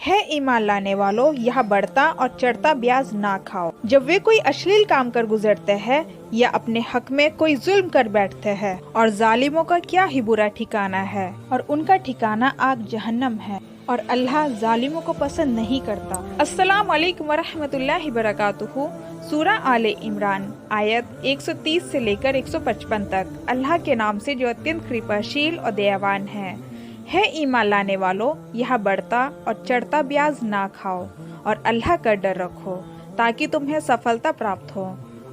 है ईमान लाने वालों, यह बढ़ता और चढ़ता ब्याज ना खाओ। जब वे कोई अश्लील काम कर गुजरते हैं या अपने हक में कोई जुल्म कर बैठते हैं, और जालिमों का क्या ही बुरा ठिकाना है, और उनका ठिकाना आग जहन्नम है, और अल्लाह जालिमों को पसंद नहीं करता। अस्सलाम वालेकुम वरहमतुल्लाहि वबरकातुहू। सूरा आले इमरान आयत 130 से लेकर 155 तक। अल्लाह के नाम से जो अत्यंत कृपाशील और दयावान है ईमान लाने वालों, यह बढ़ता और चढ़ता ब्याज ना खाओ और अल्लाह का डर रखो ताकि तुम्हें सफलता प्राप्त हो।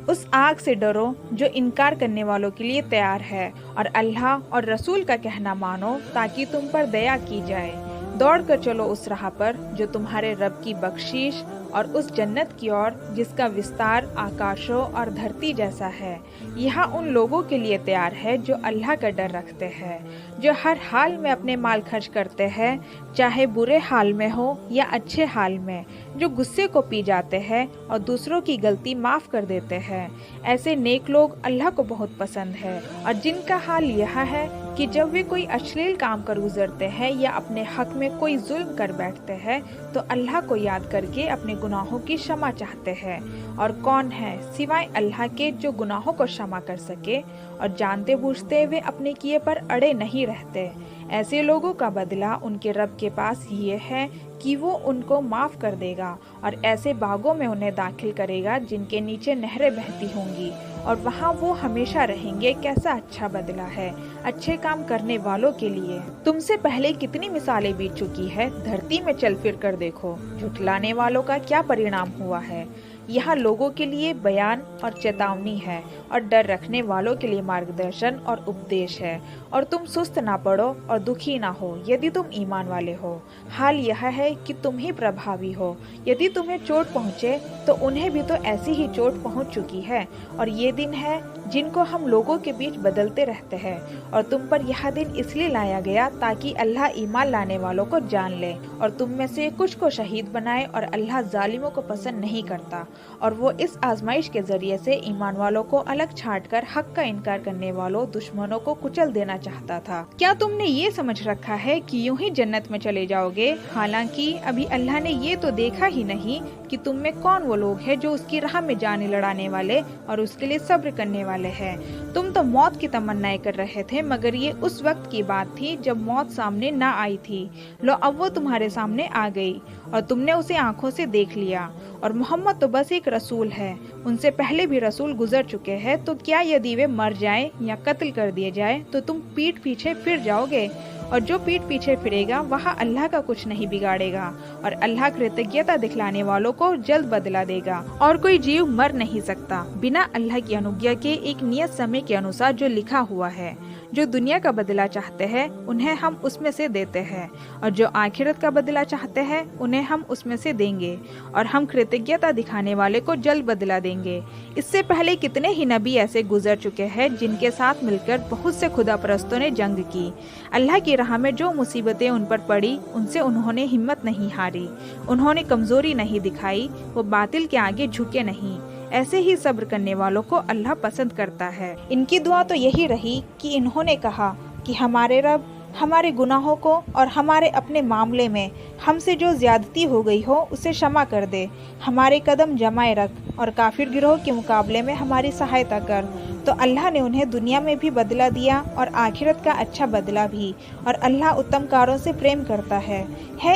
उस आग से डरो जो इनकार करने वालों के लिए तैयार है, और अल्लाह और रसूल का कहना मानो ताकि तुम पर दया की जाए। दौड़ कर चलो उस राह पर जो तुम्हारे रब की बख्शीश और उस जन्नत की ओर जिसका विस्तार आकाशों और धरती जैसा है। यहाँ उन लोगों के लिए तैयार है जो अल्लाह का डर रखते हैं, जो हर हाल में अपने माल खर्च करते हैं, चाहे बुरे हाल में हो या अच्छे हाल में, जो गुस्से को पी जाते हैं और दूसरों की गलती माफ कर देते हैं। ऐसे नेक लोग अल्लाह को बहुत पसंद है। और जिनका हाल यह है कि जब वे कोई अश्लील काम कर गुजरते हैं या अपने हक में कोई जुल्म कर बैठते हैं, तो अल्लाह को याद करके अपने गुनाहों की क्षमा चाहते हैं। और कौन है सिवाय अल्लाह के जो गुनाहों को क्षमा कर सके, और जानते बूझते वे अपने किए पर अड़े नहीं रहते। ऐसे लोगों का बदला उनके रब के पास ये है कि वो उनको माफ कर देगा, और ऐसे बागों में उन्हें दाखिल करेगा जिनके नीचे नहरें बहती होंगी, और वहाँ वो हमेशा रहेंगे। कैसा अच्छा बदला है अच्छे काम करने वालों के लिए। तुमसे पहले कितनी मिसालें बीत चुकी है, धरती में चल फिर कर देखो, झुठलाने वालों का क्या परिणाम हुआ है। यहाँ लोगों के लिए बयान और चेतावनी है, और डर रखने वालों के लिए मार्गदर्शन और उपदेश है। और तुम सुस्त ना पड़ो और दुखी ना हो यदि तुम ईमान वाले हो। हाल यह है कि तुम ही प्रभावी हो। यदि तुम्हें चोट पहुँचे तो उन्हें भी तो ऐसी ही चोट पहुँच चुकी है। और ये दिन है जिनको हम लोगों के बीच बदलते रहते हैं, और तुम पर यह दिन इसलिए लाया गया ताकि अल्लाह ईमान लाने वालों को जान ले, और तुम में से कुछ को शहीद बनाए। और अल्लाह जालिमों को पसंद नहीं करता, और वो इस आजमाइश के जरिए से ईमान वालों को अलग छांटकर हक का इनकार करने वालों दुश्मनों को कुचल देना चाहता था। क्या तुमने ये समझ रखा है कि यूं ही जन्नत में चले जाओगे, हालांकि अभी अल्लाह ने ये तो देखा ही नहीं कि तुम में कौन वो लोग हैं जो उसकी राह में जाने लड़ाने वाले और उसके लिए सब्र करने वाले हैं। तुम तो मौत की तमन्नाएं कर रहे थे, मगर ये उस वक्त की बात थी जब मौत सामने ना आई थी। लो अब वो तुम्हारे सामने आ गई और तुमने उसे आंखों से देख लिया। और मोहम्मद तो बस एक रसूल है, उनसे पहले भी रसूल गुजर चुके हैं। तो क्या यदि वे मर जाएं या कत्ल कर दिए जाएं तो तुम पीठ पीछे फिर जाओगे? और जो पीठ पीछे फिरेगा वहाँ अल्लाह का कुछ नहीं बिगाड़ेगा, और अल्लाह कृतज्ञता दिखलाने वालों को जल्द बदला देगा। और कोई जीव मर नहीं सकता बिना अल्लाह की अनुज्ञा के एक नियत समय के अनुसार जो लिखा हुआ है। जो दुनिया का बदला चाहते हैं उन्हें हम उसमें से देते हैं, और जो आखिरत का बदला चाहते हैं उन्हें हम उसमें से देंगे, और हम कृतज्ञता दिखाने वाले को जल्द बदला देंगे। इससे पहले कितने ही नबी ऐसे गुजर चुके हैं जिनके साथ मिलकर बहुत से खुदा परस्तों ने जंग की। अल्लाह की राह में जो मुसीबतें उन पर पड़ी उनसे उन्होंने हिम्मत नहीं हारी, उन्होंने कमजोरी नहीं दिखाई, वो बातिल के आगे झुके नहीं। ऐसे ही सब्र करने वालों को अल्लाह पसंद करता है। इनकी दुआ तो यही रही कि इन्होंने कहा कि हमारे रब हमारे गुनाहों को और हमारे अपने मामले में हमसे जो ज्यादती हो गई हो उसे क्षमा कर दे, हमारे कदम जमाए रख, और काफिर गिरोह के मुकाबले में हमारी सहायता कर। तो अल्लाह ने उन्हें दुनिया में भी बदला दिया और आखिरत का अच्छा बदला भी, और अल्लाह उत्तम कारों से प्रेम करता है।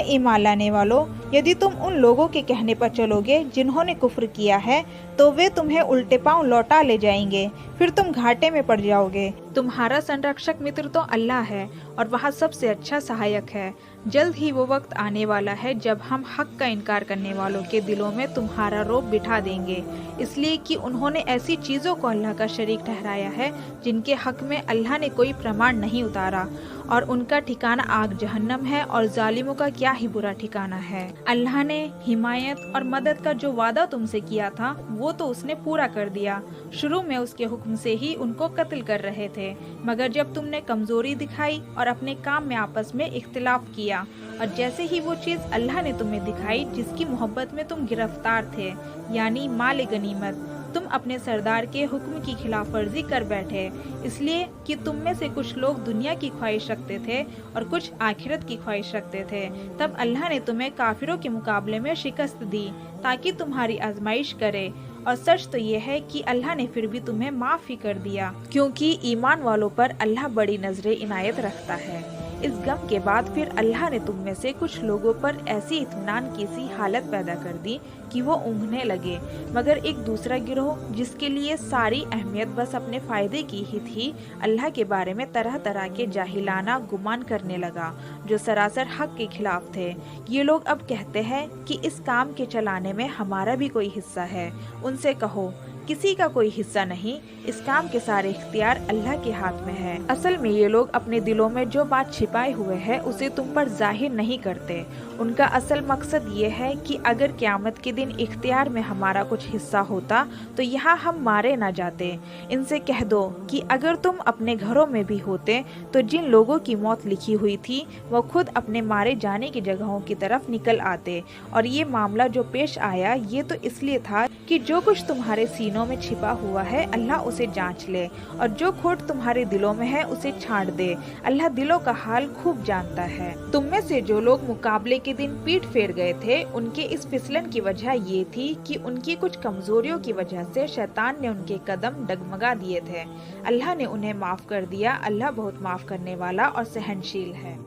ईमान लाने वालों, यदि तुम उन लोगों के कहने पर चलोगे जिन्होंने कुफ्र किया है, तो वे तुम्हें उल्टे पांव लौटा ले जाएंगे, फिर तुम घाटे में पड़ जाओगे। तुम्हारा संरक्षक मित्र तो अल्लाह है, और वह सबसे अच्छा सहायक है। जल्द ही वो वक्त आने वाला है जब हम हक का इनकार करने वालों के दिलों में तुम्हारा रोब बिठा देंगे, इसलिए कि उन्होंने ऐसी चीज़ों को अल्लाह का शरीक ठहराया है जिनके हक में अल्लाह ने कोई प्रमाण नहीं उतारा, और उनका ठिकाना आग जहन्नम है, और जालिमों का क्या ही बुरा ठिकाना है। अल्लाह ने हिमायत और मदद का जो वादा तुमसे किया था वो तो उसने पूरा कर दिया। शुरू में उसके हुक्म से ही उनको कत्ल कर रहे थे, मगर जब तुमने कमजोरी दिखाई और अपने काम में आपस में इख्तिलाफ किया, और जैसे ही वो चीज़ अल्लाह ने तुम्हें दिखाई जिसकी मोहब्बत में तुम गिरफ्तार थे, यानी माल गनीमत, तुम अपने सरदार के हुक्म की खिलाफ वर्जी कर बैठे, इसलिए कि तुम में से कुछ लोग दुनिया की ख्वाहिश रखते थे और कुछ आखिरत की ख्वाहिश रखते थे। तब अल्लाह ने तुम्हें काफिरों के मुकाबले में शिकस्त दी ताकि तुम्हारी आजमाइश करे। और सच तो ये है कि अल्लाह ने फिर भी तुम्हें माफ ही कर दिया, क्योंकि ईमान वालों पर अल्लाह बड़ी नजरे इनायत रखता है। इस गम के बाद फिर अल्लाह ने तुम में से कुछ लोगों पर ऐसी इत्मीनान की सी हालत पैदा कर दी कि वो ऊँघने लगे, मगर एक दूसरा गिरोह जिसके लिए सारी अहमियत बस अपने फायदे की ही थी, अल्लाह के बारे में तरह तरह के जाहिलाना गुमान करने लगा जो सरासर हक के खिलाफ थे। ये लोग अब कहते हैं कि इस काम के चलाने में हमारा भी कोई हिस्सा है। उनसे कहो, किसी का कोई हिस्सा नहीं, इस काम के सारे इख्तियार अल्लाह के हाथ में है। असल में ये लोग अपने दिलों में जो बात छिपाए हुए है उसे तुम पर जाहिर नहीं करते। उनका असल मकसद ये है कि अगर क़यामत के दिन इख्तियार में हमारा कुछ हिस्सा होता तो यहाँ हम मारे ना जाते। इनसे कह दो कि अगर तुम अपने घरों में भी होते तो जिन लोगों की मौत लिखी हुई थी वो खुद अपने मारे जाने की जगहों की तरफ निकल आते। और ये मामला जो पेश आया ये तो इसलिए था कि जो कुछ तुम्हारे सीनों में छिपा हुआ है अल्लाह उसे जांच ले, और जो खोट तुम्हारे दिलों में है उसे छांट दे। अल्लाह दिलों का हाल खूब जानता है। तुम में से जो लोग मुकाबले के दिन पीठ फेर गए थे उनके इस फिसलन की वजह ये थी कि उनकी कुछ कमजोरियों की वजह से शैतान ने उनके कदम डगमगा दिए थे। अल्लाह ने उन्हें माफ कर दिया। अल्लाह बहुत माफ करने वाला और सहनशील है।